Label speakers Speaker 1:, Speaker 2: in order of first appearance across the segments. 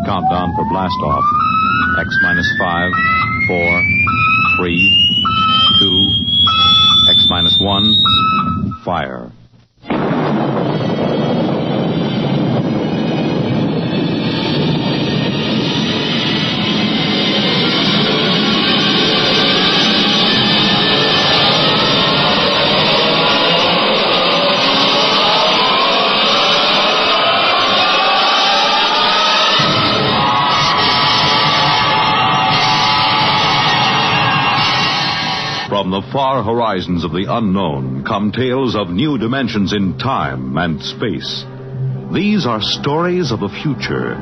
Speaker 1: Countdown for blast off. X minus 5, 4, 3, 2, X minus 1, fire. From the far horizons of the unknown come tales of new dimensions in time and space. These are stories of the future,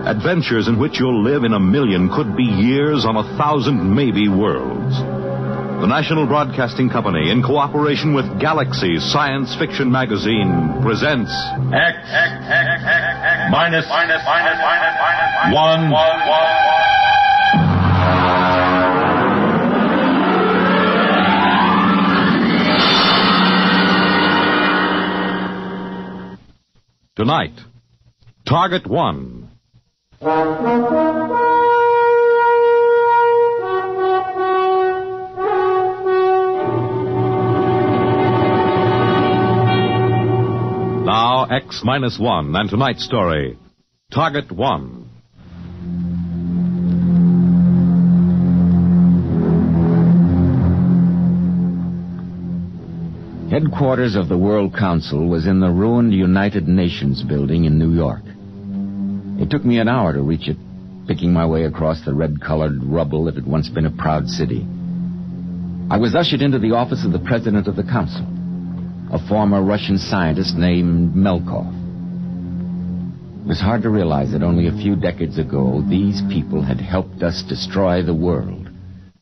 Speaker 1: adventures in which you'll live in a million, could be years, on 1,000 maybe worlds. The National Broadcasting Company, in cooperation with Galaxy Science Fiction Magazine, presents
Speaker 2: X minus 1.
Speaker 1: Tonight, Target 1. Now, X minus 1, and tonight's story, Target 1.
Speaker 3: Headquarters of the World Council was in the ruined United Nations building in New York. It took me an hour to reach it, picking my way across the red-colored rubble that had once been a proud city. I was ushered into the office of the president of the council, a former Russian scientist named Melkov. It was hard to realize that only a few decades ago, these people had helped us destroy the world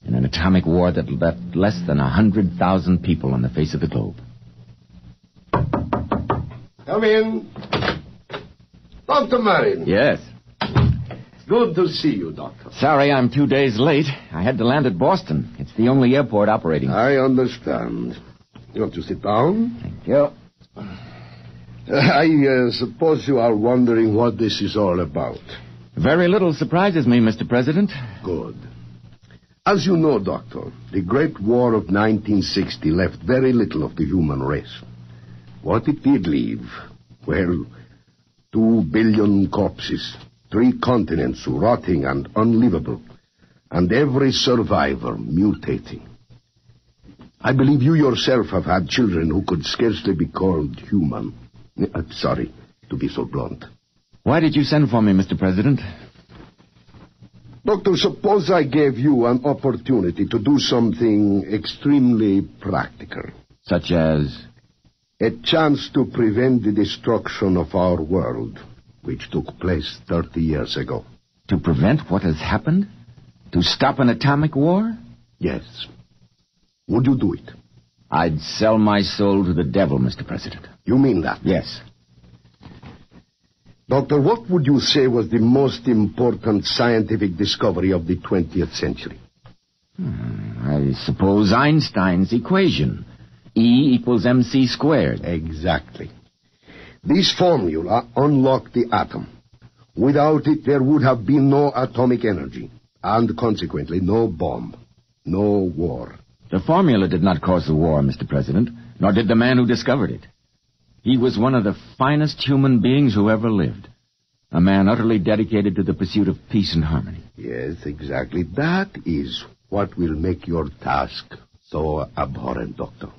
Speaker 3: in an atomic war that left less than 100,000 people on the face of the globe.
Speaker 4: Come in. Dr. Marin.
Speaker 3: Yes.
Speaker 4: Good to see you, Doctor.
Speaker 3: Sorry I'm 2 days late. I had to land at Boston. It's the only airport operating.
Speaker 4: I understand. You want to sit down?
Speaker 3: Thank you.
Speaker 4: I suppose you are wondering what this is all about.
Speaker 3: Very little surprises me, Mr. President.
Speaker 4: Good. As you know, Doctor, the Great War of 1960 left very little of the human race. What it did leave, well, 2 billion corpses, 3 continents rotting and unlivable, and every survivor mutating. I believe you yourself have had children who could scarcely be called human. Sorry to be so blunt.
Speaker 3: Why did you send for me, Mr. President?
Speaker 4: Doctor, suppose I gave you an opportunity to do something extremely practical.
Speaker 3: Such as?
Speaker 4: A chance to prevent the destruction of our world, which took place 30 years ago.
Speaker 3: To prevent what has happened? To stop an atomic war?
Speaker 4: Yes. Would you do it?
Speaker 3: I'd sell my soul to the devil, Mr. President.
Speaker 4: You mean that?
Speaker 3: Yes.
Speaker 4: Doctor, what would you say was the most important scientific discovery of the 20th century?
Speaker 3: I suppose Einstein's equation. E equals mc squared.
Speaker 4: Exactly. This formula unlocked the atom. Without it, there would have been no atomic energy, and consequently, no bomb, no war.
Speaker 3: The formula did not cause the war, Mr. President, nor did the man who discovered it. He was one of the finest human beings who ever lived. A man utterly dedicated to the pursuit of peace and harmony.
Speaker 4: Yes, exactly. That is what will make your task so abhorrent, Doctor.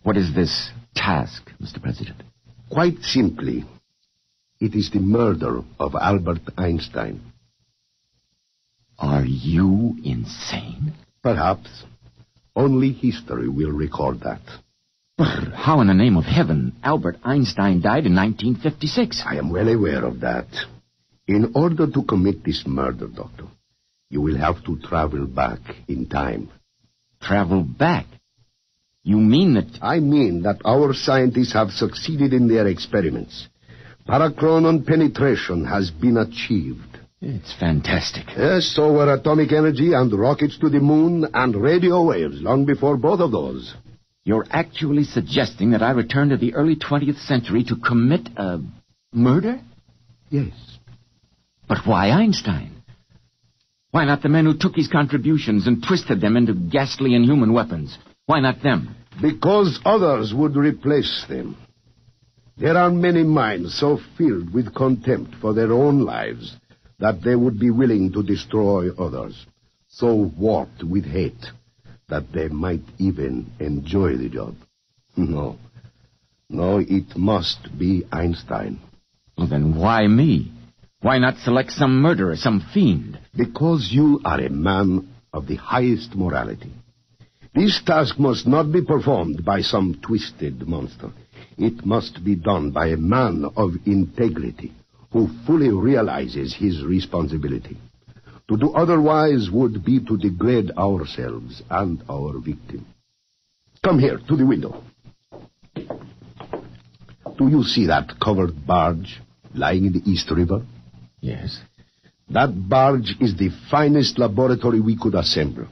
Speaker 3: What is this task, Mr. President?
Speaker 4: Quite simply, it is the murder of Albert Einstein.
Speaker 3: Are you insane?
Speaker 4: Perhaps. Only history will record that.
Speaker 3: But how in the name of heaven Albert Einstein died in 1956?
Speaker 4: I am well aware of that. In order to commit this murder, Doctor, you will have to travel back in time.
Speaker 3: Travel back? You mean that...
Speaker 4: I mean that our scientists have succeeded in their experiments. Parachronon penetration has been achieved.
Speaker 3: It's fantastic.
Speaker 4: Yes, so were atomic energy and rockets to the moon and radio waves long before both of those.
Speaker 3: You're actually suggesting that I return to the early 20th century to commit a murder?
Speaker 4: Yes.
Speaker 3: But why Einstein? Why not the men who took his contributions and twisted them into ghastly inhuman weapons? Why not them?
Speaker 4: Because others would replace them. There are many minds so filled with contempt for their own lives that they would be willing to destroy others, so warped with hate that they might even enjoy the job. No, it must be Einstein.
Speaker 3: Well, then why me? Why not select some murderer, some fiend?
Speaker 4: Because you are a man of the highest morality. This task must not be performed by some twisted monster. It must be done by a man of integrity who fully realizes his responsibility. To do otherwise would be to degrade ourselves and our victim. Come here, to the window. Do you see that covered barge lying in the East River?
Speaker 3: Yes.
Speaker 4: That barge is the finest laboratory we could assemble.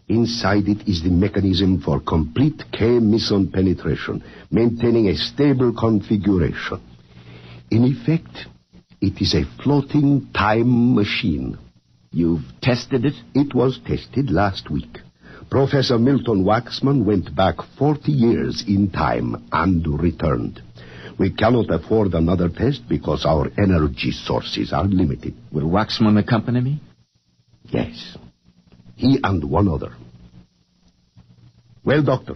Speaker 4: Inside it is the mechanism for complete K-meson penetration, maintaining a stable configuration. In effect, it is a floating time machine.
Speaker 3: You've tested it?
Speaker 4: It was tested last week. Professor Milton Waxman went back 40 years in time and returned. We cannot afford another test because our energy sources are limited.
Speaker 3: Will Waxman accompany me?
Speaker 4: Yes. He and one other. Well, Doctor,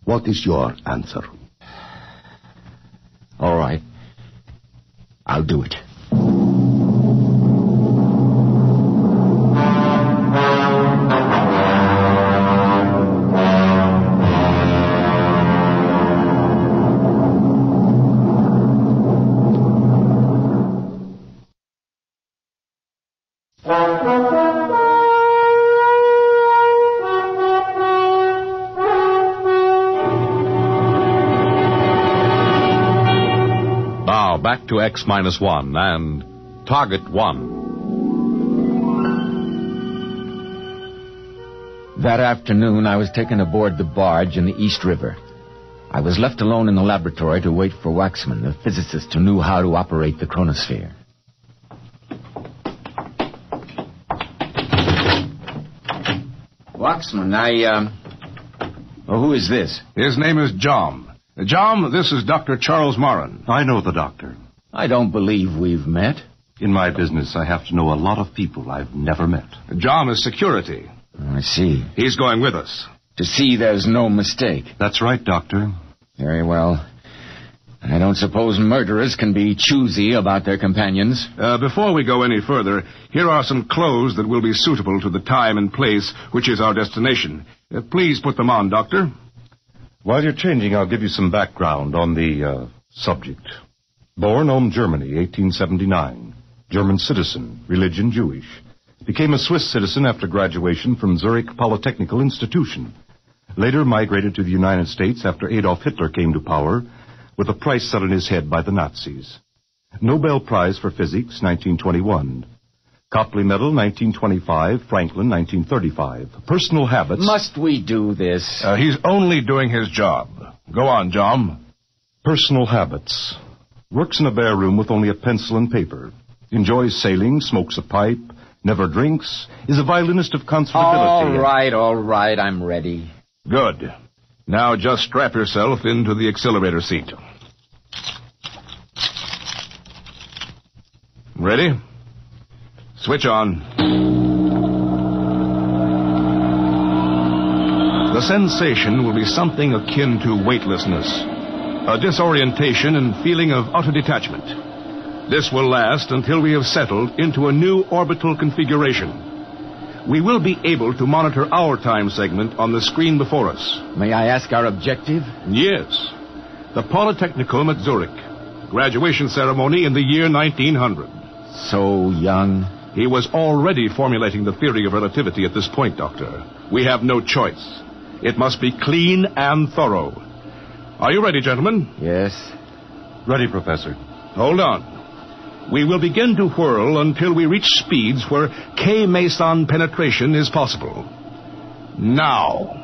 Speaker 4: what is your answer?
Speaker 3: All right. I'll do it.
Speaker 1: Back to X-1 and Target 1.
Speaker 3: That afternoon, I was taken aboard the barge in the East River. I was left alone in the laboratory to wait for Waxman, the physicist who knew how to operate the chronosphere. Waxman, who is this?
Speaker 5: His name is John. John, this is Dr. Charles Moran.
Speaker 6: I know the doctor.
Speaker 3: I don't believe we've met.
Speaker 6: In my business, I have to know a lot of people I've never met.
Speaker 5: John is security.
Speaker 3: I see.
Speaker 5: He's going with us.
Speaker 3: To see there's no mistake.
Speaker 6: That's right, Doctor.
Speaker 3: Very well. I don't suppose murderers can be choosy about their companions.
Speaker 5: Before we go any further, here are some clothes that will be suitable to the time and place which is our destination. Please put them on, Doctor.
Speaker 6: While you're changing, I'll give you some background on the subject. Born Ulm, Germany, 1879. German citizen, religion Jewish. Became a Swiss citizen after graduation from Zurich Polytechnical Institution. Later migrated to the United States after Adolf Hitler came to power, with a price set on his head by the Nazis. Nobel Prize for Physics, 1921. Copley Medal, 1925. Franklin, 1935. Personal habits.
Speaker 3: Must we do this?
Speaker 5: He's only doing his job. Go on, John.
Speaker 6: Personal habits. Works in a bare room with only a pencil and paper. Enjoys sailing, smokes a pipe, never drinks, is a violinist of conservability.
Speaker 3: All right, I'm ready.
Speaker 5: Good. Now just strap yourself into the accelerator seat. Ready? Switch on. The sensation will be something akin to weightlessness, a disorientation and feeling of utter detachment. This will last until we have settled into a new orbital configuration. We will be able to monitor our time segment on the screen before us.
Speaker 3: May I ask our objective?
Speaker 5: Yes. The Polytechnicum at Zurich. Graduation ceremony in the year 1900.
Speaker 3: So young.
Speaker 5: He was already formulating the theory of relativity at this point, Doctor. We have no choice. It must be clean and thorough. Are you ready, gentlemen?
Speaker 3: Yes.
Speaker 6: Ready, Professor.
Speaker 5: Hold on. We will begin to whirl until we reach speeds where K-meson penetration is possible. Now.